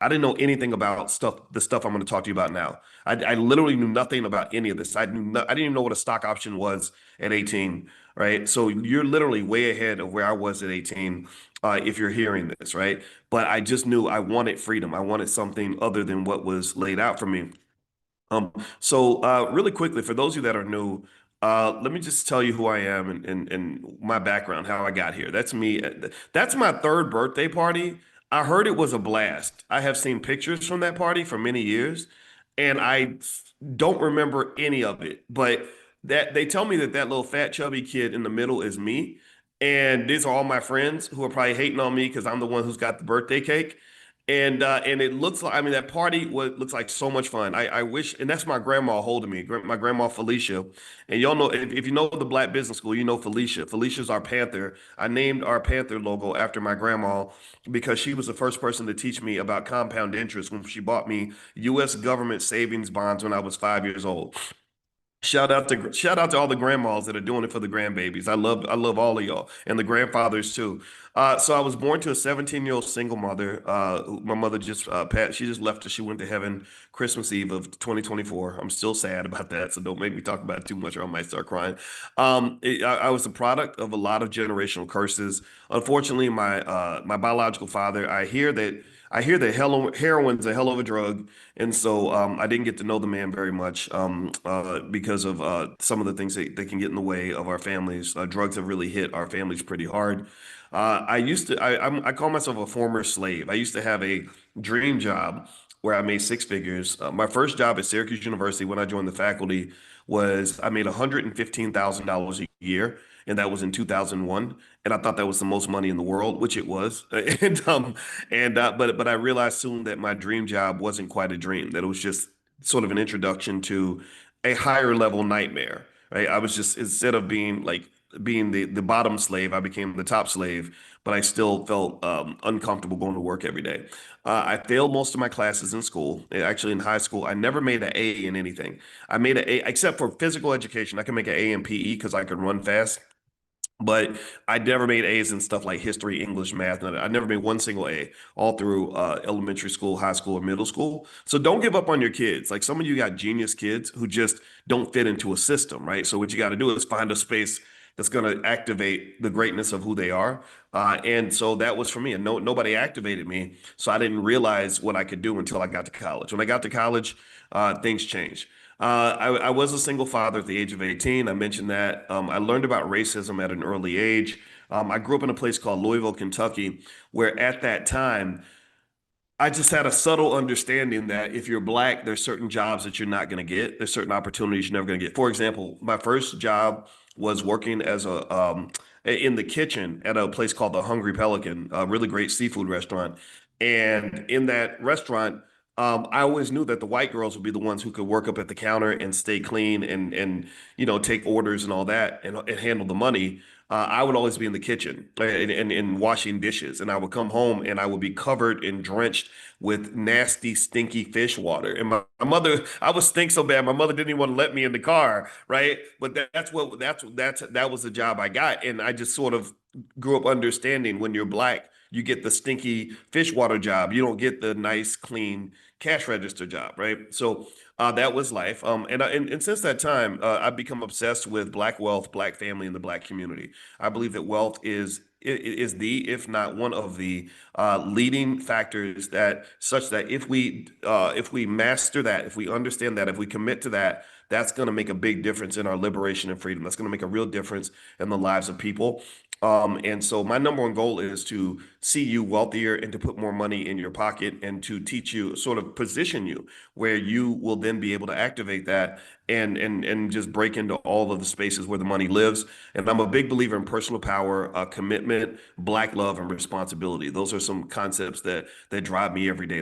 I didn't know anything about the stuff I'm going to talk to you about now. I literally knew nothing about any of this. I didn't even know what a stock option was at 18, right? So you're literally way ahead of where I was at 18, if you're hearing this, right? But I just knew I wanted freedom. I wanted something other than what was laid out for me. Really quickly, for those of you that are new, let me just tell you who I am and my background, how I got here. That's me. That's my third birthday party. I heard it was a blast. I have seen pictures from that party for many years, and I don't remember any of it. But that they tell me that that little fat chubby kid in the middle is me, and these are all my friends who are probably hating on me because I'm the one who's got the birthday cake. And it looks like, I mean, that party looks like so much fun. I wish, and that's my grandma holding me, my grandma Felicia. And y'all know, if you know the Black Business School, you know Felicia. Felicia's our Panther. I named our Panther logo after my grandma because she was the first person to teach me about compound interest when she bought me U.S. government savings bonds when I was 5 years old. Shout out to all the grandmas that are doing it for the grandbabies. I love all of y'all and the grandfathers too. So I was born to a 17-year-old single mother. My mother just passed. She just left us. She went to heaven Christmas Eve of 2024. I'm still sad about that, so don't make me talk about it too much or I might start crying. I was the product of a lot of generational curses. Unfortunately, my biological father. I hear that heroin's a hell of a drug, and so I didn't get to know the man very much because of some of the things that can get in the way of our families. Drugs have really hit our families pretty hard. I call myself a former slave. I used to have a dream job where I made six figures. My first job at Syracuse University when I joined the faculty was I made $115,000 a year, and that was in 2001. And I thought that was the most money in the world, which it was. But I realized soon that my dream job wasn't quite a dream, that it was just sort of an introduction to a higher level nightmare, right? I was just instead of being the bottom slave, I became the top slave, but I still felt uncomfortable going to work every day. I failed most of my classes in school. Actually, in high school, I never made an A in anything. I made an A except for physical education. I can make an A in PE because I can run fast. But I never made A's in stuff like history, English, math. I never made one single A all through elementary school, high school, or middle school. So don't give up on your kids. Like some of you got genius kids who just don't fit into a system, right? So what you got to do is find a space that's going to activate the greatness of who they are. And so that was for me. And nobody activated me. So I didn't realize what I could do until I got to college. When I got to college, things changed. I was a single father at the age of 18. I mentioned that. I learned about racism at an early age. I grew up in a place called Louisville, Kentucky, where at that time, I just had a subtle understanding that if you're black, there's certain jobs that you're not going to get. There's certain opportunities you're never going to get. For example, my first job was working as a in the kitchen at a place called the Hungry Pelican, a really great seafood restaurant. And in that restaurant, I always knew that the white girls would be the ones who could work up at the counter and stay clean and take orders and all that and handle the money. I would always be in the kitchen and washing dishes, and I would come home and I would be covered and drenched with nasty, stinky fish water. And my mother, I would stink so bad, my mother didn't even want to let me in the car, right? But that was the job I got, and I just sort of grew up understanding when you're black, you get the stinky fish water job. You don't get the nice, clean cash register job, right? So that was life. And since that time, I've become obsessed with black wealth, black family, and the black community. I believe that wealth is the, if not one of the leading factors that such that if we master that, if we understand that, if we commit to that, that's going to make a big difference in our liberation and freedom. That's going to make a real difference in the lives of people. And so my number one goal is to see you wealthier and to put more money in your pocket and to teach you, sort of position you where you will then be able to activate that and just break into all of the spaces where the money lives. And I'm a big believer in personal power, commitment, black love, and responsibility. Those are some concepts that drive me every day.